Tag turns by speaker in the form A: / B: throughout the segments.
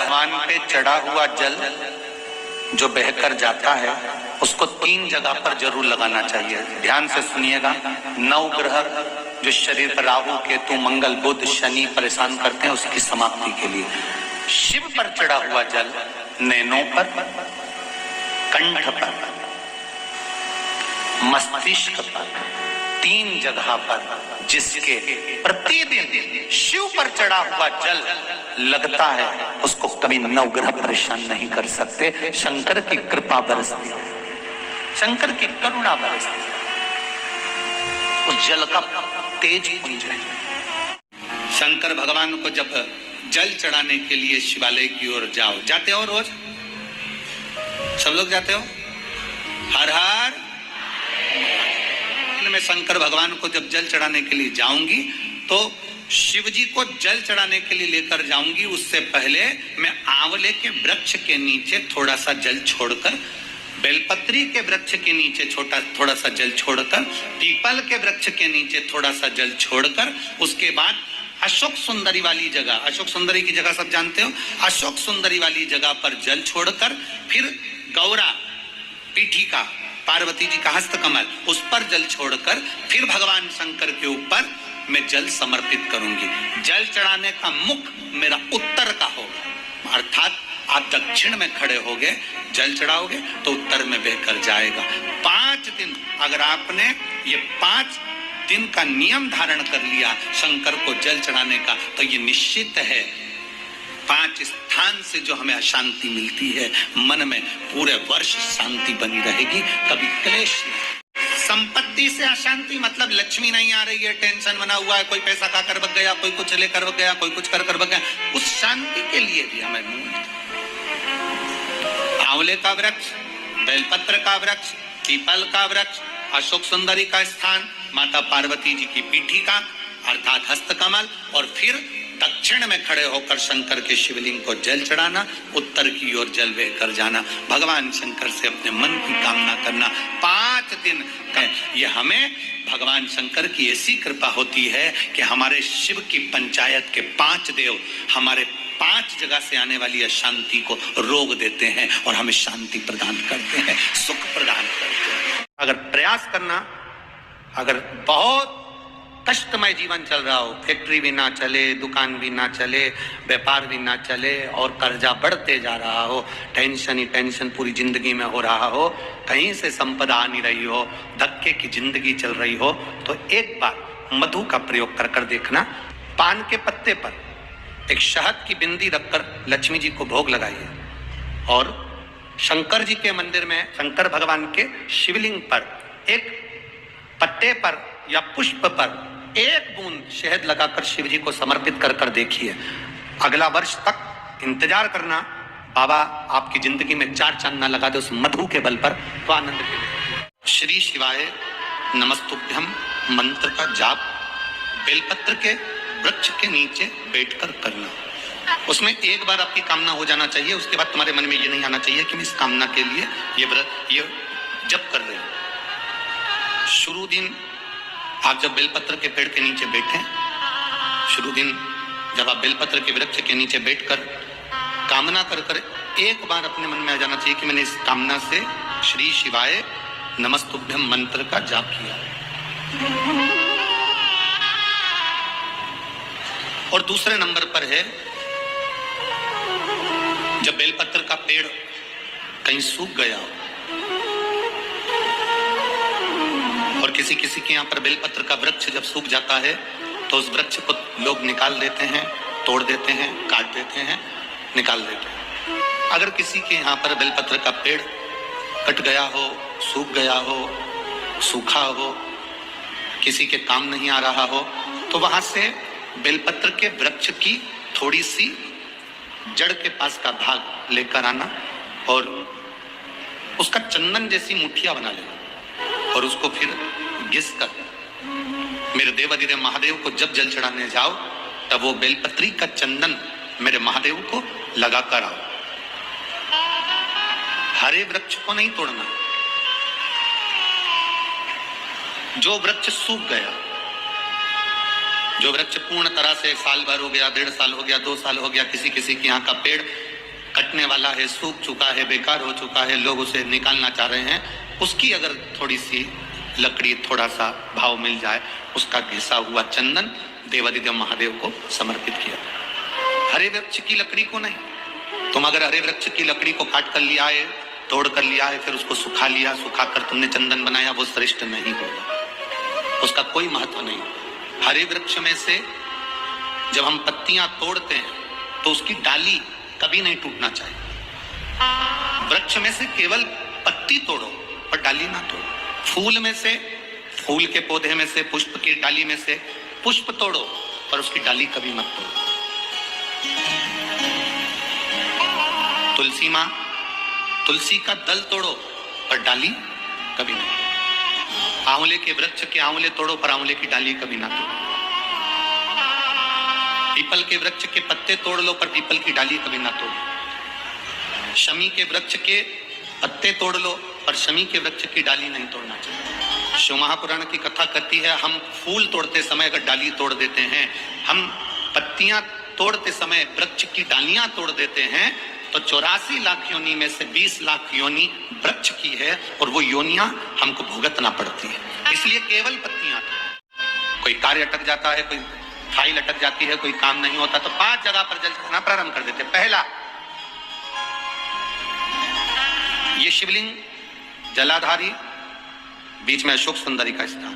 A: भगवान पे चढ़ा हुआ जल जो बहकर जाता है उसको 3 जगह पर जरूर लगाना चाहिए। ध्यान से सुनिएगा। 9 ग्रह जो शरीर पर राहु, केतु, मंगल, बुध, शनि परेशान करते हैं, उसकी समाप्ति के लिए शिव पर चढ़ा हुआ जल नैनों पर, कंठ पर, मस्तिष्क पर, 3 जगह पर जिसके प्रतिदिन शिव पर चढ़ा हुआ जल लगता है उसको कभी 9 ग्रह परेशान नहीं कर सकते। शंकर की कृपा बरसती है, शंकर की करुणा बरसती है, उस जल का तेज पुंज है। शंकर भगवान को जब जल चढ़ाने के लिए शिवालय की ओर जाओ, जाते हो रोज? सब लोग जाते हो? हर हर मैं शंकर भगवान को जब जल चढ़ाने के लिए जाऊंगी तो शिव जी को जल चढ़ाने के लिए लेकर जाऊंगी। उससे पहले मैं आंवले के वृक्ष के नीचे थोड़ा सा जल छोड़कर, बेलपत्री के वृक्ष के नीचे थोड़ा सा जल छोड़कर, पीपल के वृक्ष के नीचे थोड़ा सा जल छोड़कर, उसके बाद अशोक सुंदरी वाली जगह, अशोक सुंदरी की जगह सब जानते हो, अशोक सुंदरी वाली जगह पर जल छोड़कर फिर गौरा पीठिका, पार्वती जी का हस्त कमल, उस पर जल छोड़कर फिर भगवान शंकर के ऊपर मैं जल समर्पित करूंगी। जल चढ़ाने का मुख मेरा उत्तर का होगा, अर्थात आप दक्षिण में खड़े होगे, जल चढ़ाओगे तो उत्तर में बहकर जाएगा। 5 दिन अगर आपने ये 5 दिन का नियम धारण कर लिया शंकर को जल चढ़ाने का, तो ये निश्चित है 5 स्थान से जो हमें अशांति मिलती है मन में, पूरे वर्ष शांति बनी रहेगी, कभी क्लेश नहीं। संपत्ति से अशांति मतलब लक्ष्मी नहीं आ रही है, टेंशन बना हुआ है, कोई पैसा खा कर बग गया, कोई कुछ लेकर बग गया, कोई कुछ कर बग गया, उस शांति के लिए भी हमें आंवले का वृक्ष, बेलपत्र का वृक्ष, पीपल का वृक्ष, अशोक सुंदरी का स्थान, माता पार्वती जी की पीठिका अर्थात हस्तकमल, और फिर दक्षिण में खड़े होकर शंकर के शिवलिंग को जल चढ़ाना, उत्तर की ओर जल बहकर जाना, भगवान शंकर से अपने मन की कामना करना। 5 दिन ये हमें भगवान शंकर की ऐसी कृपा होती है कि हमारे शिव की पंचायत के 5 देव हमारे 5 जगह से आने वाली अशांति को रोक देते हैं और हमें शांति प्रदान करते हैं, सुख प्रदान करते हैं। अगर प्रयास करना, अगर बहुत कष्टमय जीवन चल रहा हो, फैक्ट्री भी ना चले, दुकान भी ना चले, व्यापार भी ना चले और कर्जा बढ़ते जा रहा हो, टेंशन ही टेंशन पूरी जिंदगी में हो रहा हो, कहीं से संपदा आ नहीं रही हो, धक्के की जिंदगी चल रही हो, तो एक बार मधु का प्रयोग कर कर देखना। पान के पत्ते पर एक शहद की बिंदी रखकर लक्ष्मी जी को भोग लगाइए और शंकर जी के मंदिर में, शंकर भगवान के शिवलिंग पर एक पत्ते पर या पुष्प पर 1 बूंद शहद लगाकर शिव जी को समर्पित कर कर देखिए। अगला वर्ष तक इंतजार करना, बाबा आपकी जिंदगी में 4 चांद ना लगा दे उस मधु के बल पर, तो आनंद के। श्री शिवाय नमस्तुभ्यम मंत्र का जाप बेलपत्र के वृक्ष के नीचे बैठकर करना। उसमें एक बार आपकी कामना हो जाना चाहिए, उसके बाद तुम्हारे मन में ये नहीं आना चाहिए कि मैं इस कामना के लिए ये जप कर रही हूं। शुरू दिन आप जब बेलपत्र के पेड़ के नीचे बैठे, शुरू दिन जब आप बेलपत्र के वृक्ष के नीचे बैठकर कामना कर कर एक बार अपने मन में आ जाना चाहिए कि मैंने इस कामना से श्री शिवाय नमस्तुभ्यम मंत्र का जाप किया। और दूसरे नंबर पर है, जब बेलपत्र का पेड़ कहीं सूख गया और किसी किसी के यहाँ पर बेलपत्र का वृक्ष जब सूख जाता है तो उस वृक्ष को लोग निकाल देते हैं, तोड़ देते हैं, काट देते हैं, निकाल देते हैं। अगर किसी के यहाँ पर बेलपत्र का पेड़ कट गया हो, सूख गया हो, सूखा हो, किसी के काम नहीं आ रहा हो, तो वहां से बेलपत्र के वृक्ष की थोड़ी सी जड़ के पास का भाग लेकर आना और उसका चंदन जैसी मुठिया बना लेना और उसको फिर घिस कर मेरे देवाधिदेव महादेव को जब जल चढ़ाने जाओ तब वो बेलपत्री का चंदन मेरे महादेव को लगा कर आओ। हरे वृक्ष को नहीं तोड़ना, जो वृक्ष सूख गया, जो वृक्ष पूर्ण तरह से साल भर हो गया, 1.5 साल हो गया, 2 साल हो गया, किसी किसी के यहाँ का पेड़ कटने वाला है, सूख चुका है, बेकार हो चुका है, लोग उसे निकालना चाह रहे हैं, उसकी अगर थोड़ी सी लकड़ी, थोड़ा सा भाव मिल जाए, उसका घिसा हुआ चंदन देवादिदेव महादेव को समर्पित किया। हरे वृक्ष की लकड़ी को नहीं। तुम अगर हरे वृक्ष की लकड़ी को काट कर लिया है, तोड़ कर लिया है, फिर उसको सुखा लिया, सुखा कर तुमने चंदन बनाया, वो श्रेष्ठ नहीं होगा, उसका कोई महत्व नहीं। हरे वृक्ष में से जब हम पत्तियां तोड़ते हैं तो उसकी डाली कभी नहीं टूटना चाहिए। वृक्ष में से केवल पत्ती तोड़ो पर डाली ना तोड़ो। फूल में से, फूल के पौधे में से, पुष्प की डाली में से पुष्प तोड़ो पर उसकी डाली कभी मत तोड़ो। तुलसी मां, तुलसी का दल तोड़ो पर डाली कभी नहीं। आंवले के वृक्ष के आंवले तोड़ो पर आंवले की डाली कभी ना तोड़ो। पीपल के वृक्ष के पत्ते तोड़ लो पर पीपल की डाली कभी ना तोड़ो। शमी के वृक्ष के पत्ते तोड़ लो पर शमी के वृक्ष की डाली नहीं तोड़ना चाहिए। शिव महापुराण की कथा कहती है, हम फूल तोड़ते समय अगर डाली तोड़ देते हैं, हम पत्तियां तोड़ते समय वृक्ष की डालियां तोड़ देते हैं, तो 84 लाख योनि में से 20 लाख योनि वृक्ष की है और वो योनियां हमको भुगतना पड़ती है। इसलिए केवल पत्तियां, कोई कार्य अटक जाता है, कोई फाइल अटक जाती है, कोई काम नहीं होता, तो 5 जगह पर जल चढ़ाना प्रारंभ कर देते। पहला, ये शिवलिंग जलाधारी, बीच में अशोक सुंदरी का स्थान,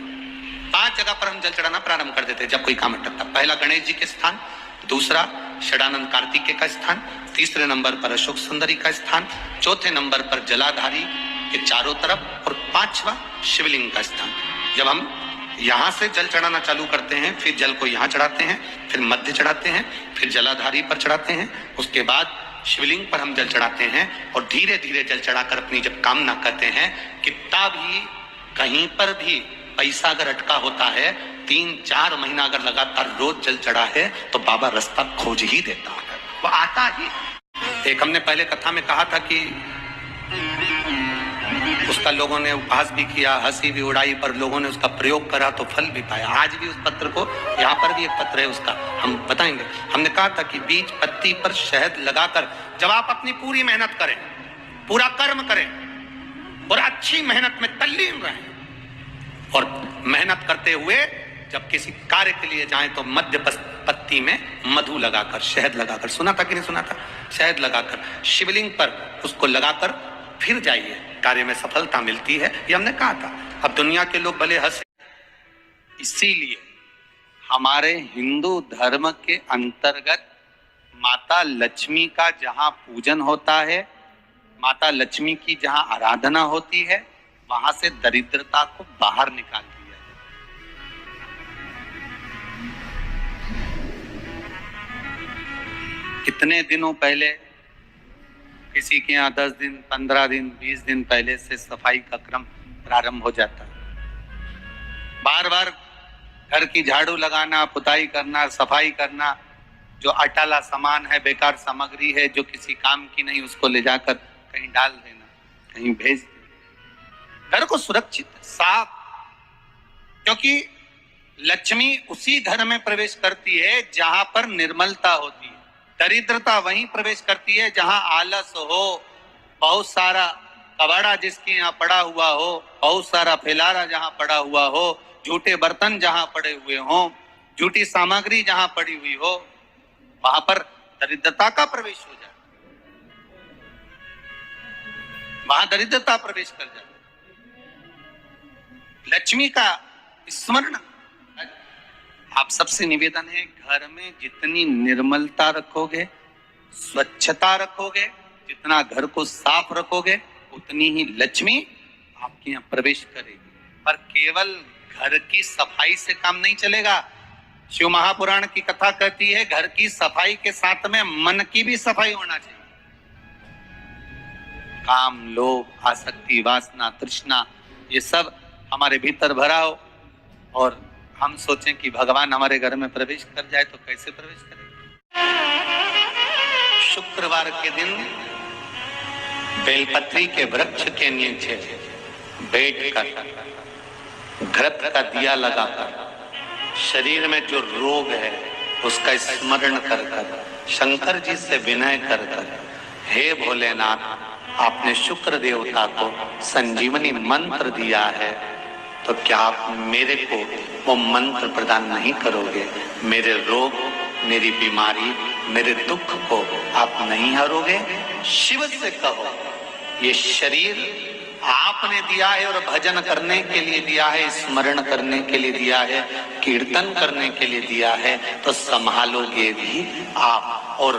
A: 5 जगह पर हम जल चढ़ाना प्रारंभ कर देते जब कोई काम अटकता। पहला गणेश जी के स्थान, दूसरा षडानंद कार्तिकेय का स्थान, तीसरे नंबर पर अशोक सुंदरी का स्थान, चौथे नंबर पर जलाधारी के चारों तरफ और 5वां शिवलिंग का स्थान। जब हम यहां से जल चढ़ाना चालू करते हैं, फिर जल को यहां चढ़ाते हैं, फिर मध्य चढ़ाते हैं, फिर जलाधारी पर चढ़ाते हैं, उसके बाद शिवलिंग पर हम जल चढ़ाते हैं और धीरे धीरे जल चढ़ाकर अपनी जब कामना करते हैं, कितना भी कहीं पर भी पैसा अगर अटका होता है, 3-4 महीना अगर लगातार रोज जल चढ़ा है तो बाबा रास्ता खोज ही देता है, वो आता ही। एक हमने पहले कथा में कहा था कि उसका लोगों ने उपहास भी किया, हंसी भी उड़ाई, पर लोगों ने उसका प्रयोग करा तो फल भी पाया। आज भी उस पत्र को, यहाँ पर भी एक पत्र है उसका, हम बताएंगे। हमने कहा था कि बीज पत्ती पर शहद लगाकर जब आप अपनी पूरी मेहनत करें, पूरा कर्म करें और अच्छी मेहनत में तल्लीन रहें, और मेहनत करते हुए जब किसी कार्य के लिए जाएं तो मध्य पत्ती में मधु लगाकर, शहद लगाकर, सुना था कि नहीं सुना था, शहद लगाकर शिवलिंग पर उसको लगाकर फिर जाइए, कार्य में सफलता मिलती है, ये हमने कहा था। अब दुनिया के लोग भले हंसे, इसीलिए हमारे हिंदू धर्म के अंतर्गत माता लक्ष्मी का जहां पूजन होता है, माता लक्ष्मी की जहां आराधना होती है, वहां से दरिद्रता को बाहर निकाल दिया है। कितने दिनों पहले किसी के यहाँ 10 दिन, 15 दिन, 20 दिन पहले से सफाई का क्रम प्रारंभ हो जाता है। बार बार घर की झाड़ू लगाना, पुताई करना, सफाई करना, जो अटाला सामान है, बेकार सामग्री है, जो किसी काम की नहीं, उसको ले जाकर कहीं डाल देना, कहीं भेज देना। घर को सुरक्षित, साफ, क्योंकि लक्ष्मी उसी घर में प्रवेश करती है जहां पर निर्मलता होती है। दरिद्रता वहीं प्रवेश करती है जहां आलस हो, बहुत सारा कबाड़ा जिसके यहाँ पड़ा हुआ हो, बहुत सारा फैलारा जहां पड़ा हुआ हो, झूठे बर्तन जहां पड़े हुए हो, झूठी सामग्री जहां पड़ी हुई हो, वहां पर दरिद्रता का प्रवेश हो जाए, वहां दरिद्रता प्रवेश कर जाए। लक्ष्मी का स्मरण, आप सबसे निवेदन है, घर में जितनी निर्मलता रखोगे, स्वच्छता रखोगे, जितना घर को साफ रखोगे, उतनी ही लक्ष्मी आपके यहाँ प्रवेश करेगी। पर केवल घर की सफाई से काम नहीं चलेगा। शिव महापुराण की कथा कहती है, घर की सफाई के साथ में मन की भी सफाई होना चाहिए। काम, लोभ, आसक्ति, वासना, तृष्णा, ये सब हमारे भीतर भरा हो और हम सोचें कि भगवान हमारे घर में प्रवेश कर जाए, तो कैसे प्रवेश करें? शुक्रवार के दिन बेलपत्री के वृक्ष के नीचे बैठकर घृत का दिया लगाकर शरीर में जो रोग है उसका स्मरण कर कर, शंकर जी से विनय कर कर, हे भोलेनाथ, आपने शुक्र देवता को संजीवनी मंत्र दिया है, तो क्या आप मेरे को वो मंत्र प्रदान नहीं करोगे? मेरे रोग, मेरी बीमारी, मेरे दुख को आप नहीं हरोगे? शिव से कहो, ये शरीर आपने दिया है और भजन करने के लिए दिया है, स्मरण करने के लिए दिया है, कीर्तन करने के लिए दिया है, तो संभालोगे भी आप। और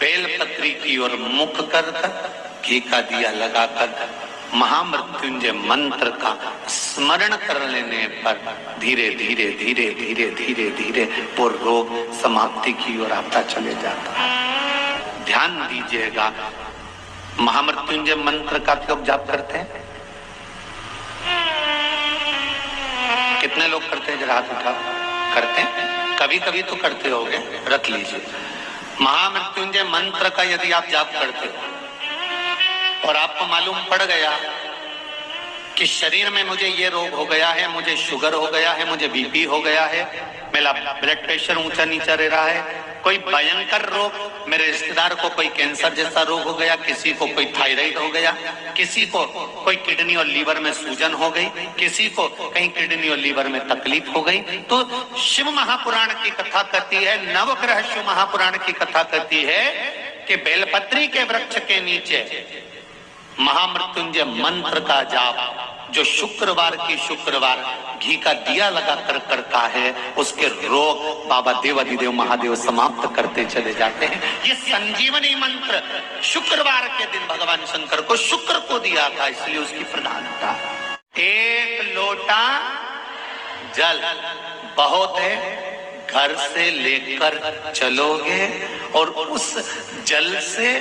A: बेलपत्री की ओर मुख कर घी का दिया लगाकर महामृत्युंजय मंत्र का स्मरण कर लेने पर धीरे धीरे धीरे धीरे धीरे धीरे वो रोग समाप्ति की ओर आता चले जाता है। ध्यान दीजिएगा, महामृत्युंजय मंत्र का लोग जाप करते हैं? कितने लोग करते हैं? जरा हाथ उठाओ। करते हैं? कभी कभी तो करते होंगे, रख लीजिए। महामृत्युंजय मंत्र का यदि आप जाप करते हो और आपको मालूम पड़ गया कि शरीर में मुझे ये रोग हो गया है, मुझे शुगर हो गया है, मुझे बीपी हो गया है, मेरा ब्लड प्रेशर ऊंचा नीचा रह रहा है, कोई भयंकर रोग, मेरे रिश्तेदार को कोई कैंसर जैसा रोग हो गया, किसी को कोई थायराइड हो गया, किसी को कोई किडनी और लीवर में सूजन हो गई, किसी को कहीं किडनी और लीवर में तकलीफ हो गई, तो शिव महापुराण की कथा कहती है, नवग्रह शिव महापुराण की कथा कहती है कि बेलपत्री के वृक्ष के नीचे महामृत्युंजय मंत्र का जाप जो शुक्रवार की शुक्रवार घी का दिया लगाकर करता है, उसके रोग बाबा देवाधिदेव महादेव समाप्त करते चले जाते हैं। ये संजीवनी मंत्र शुक्रवार के दिन भगवान शंकर को शुक्र को दिया था, इसलिए उसकी प्रधानता। एक लोटा जल बहुत है, घर से लेकर चलोगे और उस जल से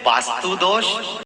A: वास्तु दोष